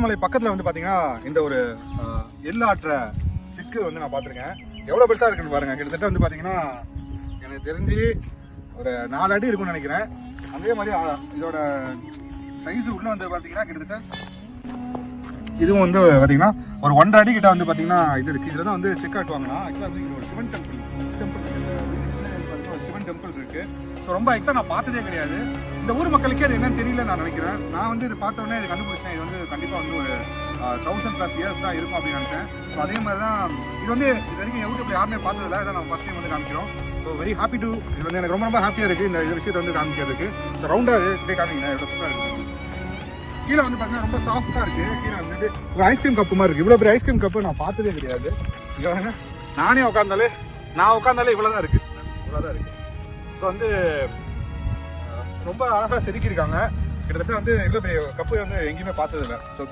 மலை பக்கத்துல வந்து பாத்தீங்கன்னா இந்த ஒரு எள்ளாற்ற சிக்கு வந்து நான் பாத்திருக்கேன். எவ்வளவு பெருசா இருக்குன்னு பாருங்க. கிட்டத்தட்ட வந்து பாத்தீங்கன்னா எனக்கு தெரிஞ்சு ஒரு 4 அடி இருக்கும்னு நினைக்கிறேன். அதே மாதிரி இதோட சைஸ் உள்ள வந்து பாத்தீங்கன்னா கிட்டத்தட்ட இதுவும் வந்து பாத்தீங்கன்னா ஒரு 1.5 அடி கிட்ட வந்து பாத்தீங்கன்னா இது இருக்கு. இதுல தான் வந்து செக் காட்டுவாங்கன்னா ஆக்சுவலா வந்து ஒரு சிவன் டெம்பிள் இருக்கு. ஸோ ரொம்ப எக்ஸா நான் பார்த்ததே கிடையாது. இந்த ஊர் மக்களுக்கே அது என்னன்னு தெரியல நான் நினைக்கிறேன். நான் வந்து இது பார்த்த உடனே இது கண்டுபிடிச்சேன். இது வந்து கண்டிப்பா வந்து ஒரு 1000+ இயர்ஸ் தான் இருக்கும் அப்படின்னு நினைச்சேன். ஸோ அதே மாதிரி தான் இது வந்து இது வரைக்கும் யூடியூப்ல யாருமே பார்த்ததில்ல. இதை நம்ம ஃபர்ஸ்ட் டைம் வந்து காமிக்கிறோம். ஸோ வெரி ஹாப்பி டு இது வந்து எனக்கு ரொம்ப ஹாப்பியா இருக்கு இந்த விஷயத்தை வந்து காமிக்கிறதுக்கு. ஸோ ரவுண்டா இப்படியே காமிங்க எவ்வளோ சூப்பராக இருக்கு. கீழே வந்து பார்த்தீங்கன்னா ரொம்ப சாஃப்டா இருக்கு. கீழே வந்துட்டு ஒரு ஐஸ்கிரீம் கப்பு மாதிரி இருக்கு. இவ்வளோ பெரிய ஐஸ்கிரீம் கப்பு நான் பார்த்ததே கிடையாது. இங்கே நானே உட்காந்தாலே இவ்வளோதான் இருக்கு. ஸோ வந்து ரொம்ப அழகாக செதுக்கியிருக்காங்க. கிட்டத்தட்ட வந்து இவ்வளோ பெரிய கப்பு வந்து எங்கேயுமே பார்த்ததில்லை. ஸோ